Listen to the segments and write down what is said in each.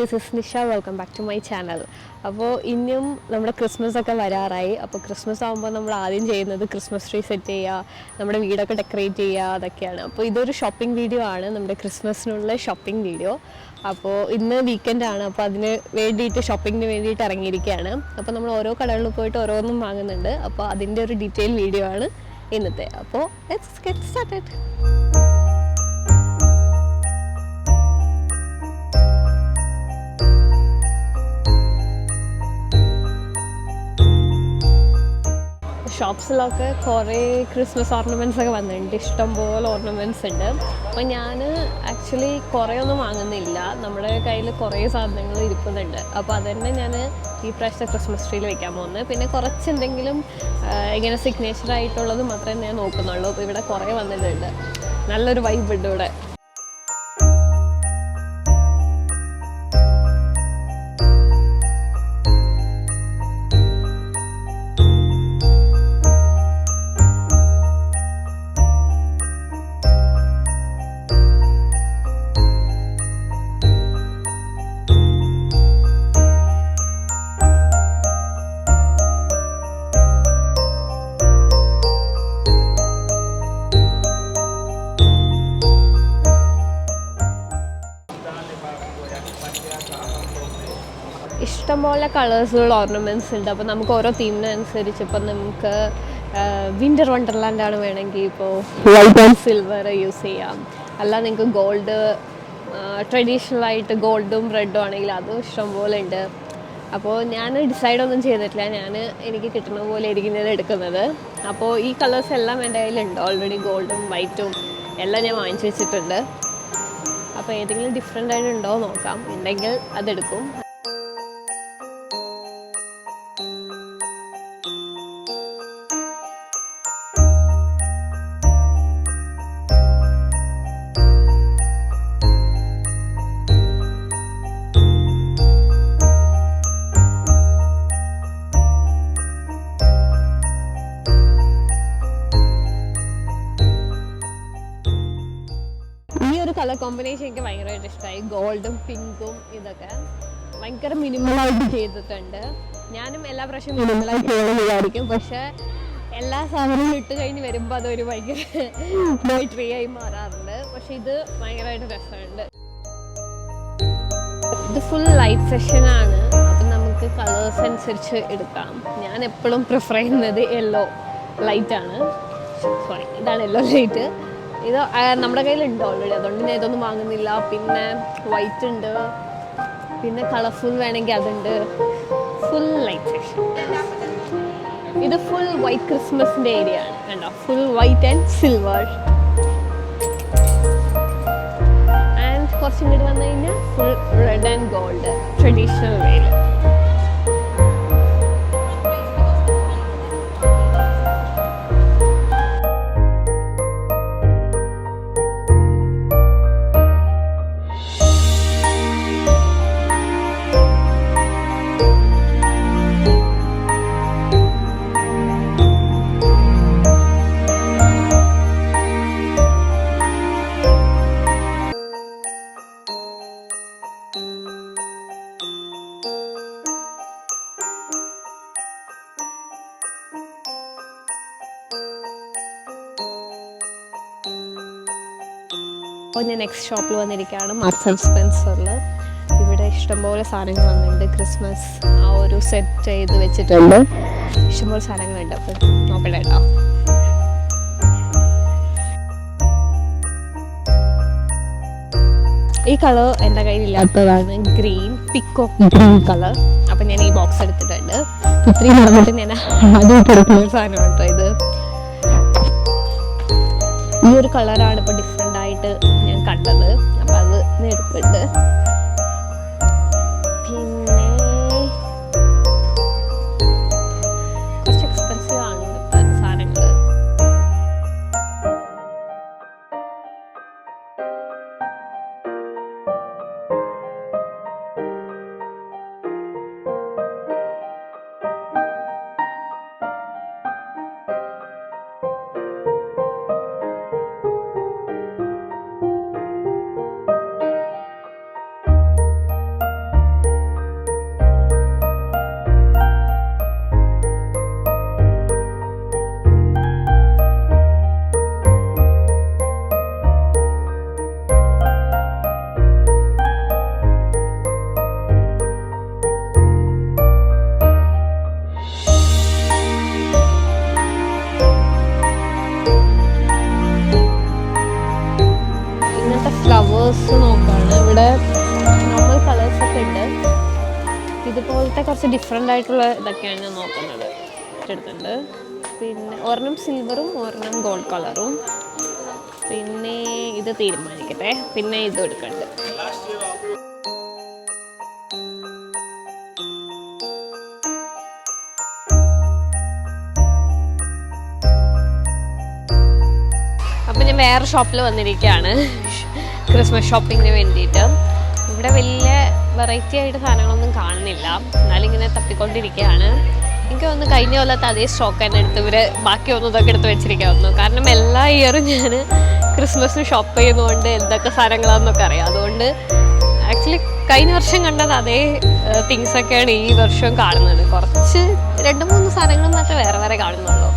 This is Nisha. Welcome back to my channel. അപ്പോൾ ഇനിയും നമ്മുടെ ക്രിസ്മസ് ഒക്കെ വരാറായി. അപ്പോൾ ക്രിസ്മസ് ആകുമ്പോൾ നമ്മൾ ആദ്യം ചെയ്യുന്നത് ക്രിസ്മസ് ട്രീ സെറ്റ് ചെയ്യുക, നമ്മുടെ വീടൊക്കെ ഡെക്കറേറ്റ് ചെയ്യുക, അതൊക്കെയാണ്. അപ്പോൾ ഇതൊരു ഷോപ്പിംഗ് വീഡിയോ ആണ്, നമ്മുടെ ക്രിസ്മസിനുള്ള ഷോപ്പിംഗ് വീഡിയോ. അപ്പോൾ ഇന്ന് വീക്കെൻഡാണ്, അപ്പോൾ അതിന് വേണ്ടിയിട്ട് ഷോപ്പിങ്ങിന് വേണ്ടിയിട്ട് ഇറങ്ങിയിരിക്കുകയാണ്. അപ്പോൾ നമ്മൾ ഓരോ കടകളിൽ പോയിട്ട് ഓരോന്നും വാങ്ങുന്നുണ്ട്. അപ്പോൾ അതിൻ്റെ ഒരു ഡീറ്റെയിൽ വീഡിയോ ആണ് ഇന്നത്തെ. അപ്പോൾ ലെറ്റ്സ് ഗെറ്റ് സ്റ്റാർട്ടഡ്. ഷോപ്സിലൊക്കെ കുറേ ക്രിസ്മസ് ഓർണമെൻറ്റ്സ് ഒക്കെ വന്നിട്ടുണ്ട്, ഇഷ്ടംപോലെ ഓർണമെൻറ്റ്സ് ഉണ്ട്. അപ്പോൾ ഞാൻ ആക്ച്വലി കുറേ ഒന്നും വാങ്ങുന്നില്ല, നമ്മുടെ കയ്യിൽ കുറേ സാധനങ്ങൾ ഇരിക്കുന്നുണ്ട്. അപ്പോൾ അതന്നെ ഞാൻ ഈ പ്രാവശ്യത്തെ ക്രിസ്മസ് ട്രീയിൽ വെക്കാൻ പോകുന്നത്. പിന്നെ കുറച്ച് എന്തെങ്കിലും ഇങ്ങനെ സിഗ്നേച്ചർ ആയിട്ടുള്ളത് മാത്രമേ ഞാൻ നോക്കുന്നുള്ളൂ. അപ്പോൾ ഇവിടെ കുറേ വന്നിട്ടുണ്ട്, നല്ലൊരു വൈബ് ഉണ്ട് ഇവിടെ. ഇഷ്ടംപോലെ കളേഴ്സുള്ള ഓർണമെൻറ്റ്സ് ഉണ്ട്. അപ്പോൾ നമുക്ക് ഓരോ തീമിനനുസരിച്ച് ഇപ്പം നമുക്ക് വിൻ്റർ വണ്ടർലാൻഡാണ് വേണമെങ്കിൽ ഇപ്പോൾ വൈറ്റ് ആൻഡ് സിൽവർ യൂസ് ചെയ്യാം. അല്ല നിങ്ങൾക്ക് ഗോൾഡ് ട്രഡീഷണലായിട്ട് ഗോൾഡും റെഡും ആണെങ്കിൽ അതും ഇഷ്ടംപോലെ ഉണ്ട്. അപ്പോൾ ഞാൻ ഡിസൈഡ് ഒന്നും ചെയ്തിട്ടില്ല, എനിക്ക് കിട്ടുന്ന പോലെ ഇരിക്കുന്നത് എടുക്കുന്നത്. അപ്പോൾ ഈ കളേഴ്സ് എല്ലാം എൻ്റെ കയ്യിലുണ്ട് ഓൾറെഡി, ഗോൾഡും വൈറ്റും എല്ലാം ഞാൻ വാങ്ങിച്ചു വെച്ചിട്ടുണ്ട്. അപ്പോൾ ഏതെങ്കിലും ഡിഫറെൻ്റ് ആയിട്ട് ഉണ്ടോ നോക്കാം, ഉണ്ടെങ്കിൽ അതെടുക്കും. ഈ ഒരു കളർ കോമ്പിനേഷൻ എനിക്ക് ഭയങ്കരമായിട്ട് ഇഷ്ടമായി, ഗോൾഡും പിങ്കും. ഇതൊക്കെ ഭയങ്കര മിനിമലായിട്ട് ചെയ്തിട്ടുണ്ട്. ഞാനും എല്ലാ പ്രാവശ്യം മിനിമലായിട്ട് ചെയ്യണമെന്ന് വിചാരിക്കും, പക്ഷേ എല്ലാ സാധനവും ഇട്ട് കഴിഞ്ഞ് വരുമ്പോൾ അതൊരു ഭയങ്കര ട്രീ ആയി മാറാറുണ്ട്. പക്ഷെ ഇത് ഭയങ്കരമായിട്ട് രസമുണ്ട്. ഇത് ഫുൾ ലൈറ്റ് സെഷനാണ്, അപ്പം നമുക്ക് കളേഴ്സ് അനുസരിച്ച് എടുക്കാം. ഞാൻ എപ്പോഴും പ്രിഫർ ചെയ്യുന്നത് യെല്ലോ ലൈറ്റാണ്. സോറി, ഇതാണ് യെല്ലോ ലൈറ്റ്. ഇത് നമ്മുടെ കയ്യിലുണ്ട് ഓൾറെഡി, അതുകൊണ്ട് ഞാൻ ഇതൊന്നും വാങ്ങുന്നില്ല. പിന്നെ വൈറ്റ് ഉണ്ട്, പിന്നെ കളർഫുൾ വേണമെങ്കിൽ അതുണ്ട്. Full light section. ഇത് ഫുൾ വൈറ്റ് ക്രിസ്മസിൻ്റെ ഏരിയ ആണ്, കണ്ടോ, full white and silver. And കുറച്ചും കൂടി വന്നു കഴിഞ്ഞാൽ full red and gold traditional വേയിൽ. അപ്പോൾ ഞാൻ നെക്സ്റ്റ് ഷോപ്പിൽ വന്നിരിക്കുകയാണ്, മാർക്സ് ആൻഡ് സ്പെൻസറിൽ. ഇവിടെ ഇഷ്ടംപോലെ സാധനങ്ങൾ വന്നിട്ടുണ്ട്, ക്രിസ്മസ് ആ ഒരു സെറ്റ് ചെയ്ത് വെച്ചിട്ടുണ്ട്. ഇഷ്ടംപോലെ സാധനങ്ങളുണ്ട്, അപ്പോൾ നോക്കട്ടെ കേട്ടോ. ഈ കളർ എൻ്റെ കയ്യിലില്ലാത്തതാണ്, ഗ്രീൻ പിക്കോ ഗ്രീൻ കളർ. അപ്പം ഞാൻ ഈ ബോക്സ് എടുത്തിട്ടുണ്ട്. ഇത്രയും പറഞ്ഞിട്ട് ഞാൻ ആദ്യമായിട്ട് എടുക്കുന്ന ഒരു സാധനം കേട്ടോ ഇത്. ഈ ഒരു കളറാണ് ഇപ്പോൾ ഡിഫറെൻ്റ് ആയിട്ട് ഞാൻ കണ്ടത്, അപ്പം അത് എടുത്തിട്ടുണ്ട്. പിന്നെ കുറച്ച് എക്സ്പെൻസീവ് ആണ് ഇവിടുത്തെ സാധനങ്ങൾ. അങ്ങനത്തെ കുറച്ച് ഡിഫറെൻ്റ് ആയിട്ടുള്ള ഇതൊക്കെയാണ് ഞാൻ നോക്കുന്നത്. എടുത്തിട്ടുണ്ട്. പിന്നെ ഒരെണ്ണം സിൽവറും ഒരെണ്ണം ഗോൾഡ് കളറും. പിന്നെ ഇത് തീരുമാനിക്കട്ടെ. പിന്നെ ഇതും എടുക്കുന്നുണ്ട്. അപ്പം ഞാൻ വേറെ ഷോപ്പിൽ വന്നിരിക്കുകയാണ് ക്രിസ്മസ് ഷോപ്പിങ്ങിന് വേണ്ടിയിട്ട്. ഇവിടെ വലിയ വെറൈറ്റി ആയിട്ട് സാധനങ്ങളൊന്നും കാണുന്നില്ല, എന്നാലും ഇങ്ങനെ തപ്പിക്കൊണ്ടിരിക്കുകയാണ്. എനിക്ക് തോന്നുന്നു കഴിഞ്ഞ കൊല്ലത്തെ അതേ സ്റ്റോക്ക് തന്നെ എടുത്ത് ഇവർ ബാക്കി ഒന്നും ഇതൊക്കെ എടുത്ത് വെച്ചിരിക്കാവുന്നു. കാരണം എല്ലാ ഇയറും ഞാൻ ക്രിസ്മസിന് ഷോപ്പ് ചെയ്യുന്നതുകൊണ്ട് എന്തൊക്കെ സാധനങ്ങളാണെന്നൊക്കെ അറിയാം. അതുകൊണ്ട് ആക്ച്വലി കഴിഞ്ഞ വർഷം കണ്ടത് അതേ തിങ്സൊക്കെയാണ് ഈ വർഷവും കാണുന്നത്. കുറച്ച് 2-3 സാധനങ്ങൾ മാത്രമേ വേറെ വേറെ കാണുന്നുള്ളൂ.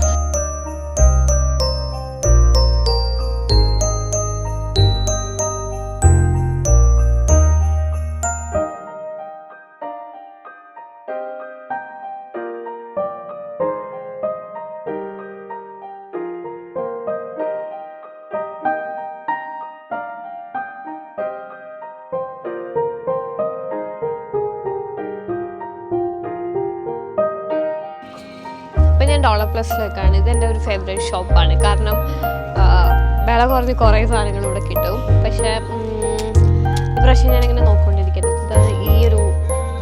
അപ്പം ഞാൻ $+ലേക്കാണ്. ഇതെൻ്റെ ഒരു ഫേവറേറ്റ് ഷോപ്പാണ്. കാരണം വില കുറഞ്ഞ് കുറേ സാധനങ്ങൾ ഇവിടെ കിട്ടും. പക്ഷേ ഇപ്രാവശ്യം ഞാനിങ്ങനെ നോക്കിക്കൊണ്ടിരിക്കുന്നത് ഇതാണ് ഈ ഒരു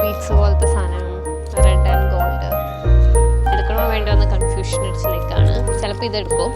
ബീറ്റ്സ് പോലത്തെ സാധനം, റെഡ് ആൻഡ് ഗോൾഡ് എടുക്കണോ വേണ്ടോ എന്ന കൺഫ്യൂഷൻ അടിച്ചിലേക്കാണ്. ചിലപ്പോൾ ഇതെടുക്കും.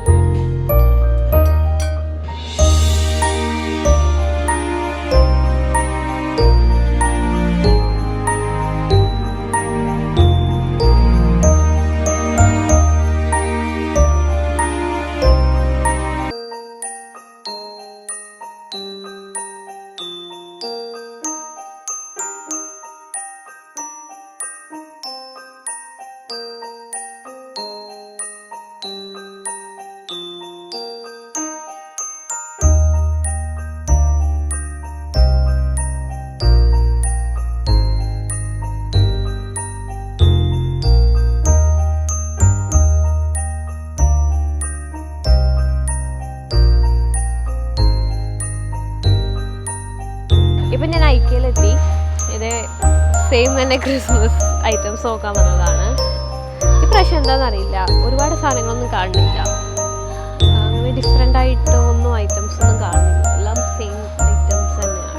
ഇപ്പം ഞാൻ ഐക്യയിലെത്തി. ഇത് സെയിം തന്നെ ക്രിസ്മസ് ഐറ്റംസ് നോക്കാൻ വന്നതാണ്. ഇപ്രാവശ്യം എന്താണെന്നറിയില്ല, ഒരുപാട് സാധനങ്ങളൊന്നും കാണുന്നില്ല. അങ്ങനെ ഡിഫറെൻ്റ് ആയിട്ടൊന്നും ഐറ്റംസ് ഒന്നും കാണുന്നില്ല. എല്ലാം സെയിം ഐറ്റംസ് തന്നെയാണ്.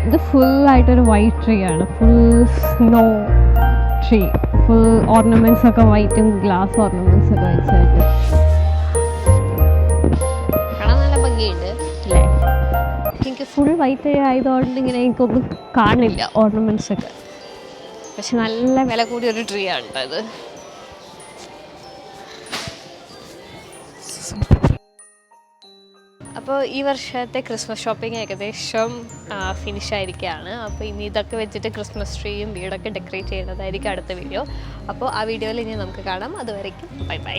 ഇത് ഫുള്ളായിട്ടൊരു വൈറ്റ് ട്രീ ആണ്. Full snow tree. Full ornaments ഒക്കെ വൈറ്റും ഗ്ലാസ് ഓർണമെൻറ്റ്സ് ഒക്കെ വെച്ചായിട്ട് കാണാൻ നല്ല ഭംഗിയുണ്ട് അല്ലേ? എനിക്ക് ഫുൾ വൈറ്റ് ട്രീ ആയതുകൊണ്ട് ഇങ്ങനെ എനിക്കൊന്നും കാണില്ല ഓർണമെൻറ്റ്സ് ഒക്കെ. പക്ഷെ നല്ല വില കൂടിയൊരു ട്രീ ആണ് കേട്ടോ ഇത്. അപ്പോൾ ഈ വർഷത്തെ ക്രിസ്മസ് ഷോപ്പിംഗ് ഏകദേശം ഫിനിഷ് ആയിരിക്കുകയാണ്. അപ്പോൾ ഇനി ഇതൊക്കെ വെച്ചിട്ട് ക്രിസ്മസ് ട്രീയും വീടൊക്കെ ഡെക്കറേറ്റ് ചെയ്യുന്നതായിരിക്കും അടുത്ത വീഡിയോ. അപ്പോൾ ആ വീഡിയോയിൽ ഇനി നമുക്ക് കാണാം. അതുവരേക്കും ബൈ ബൈ.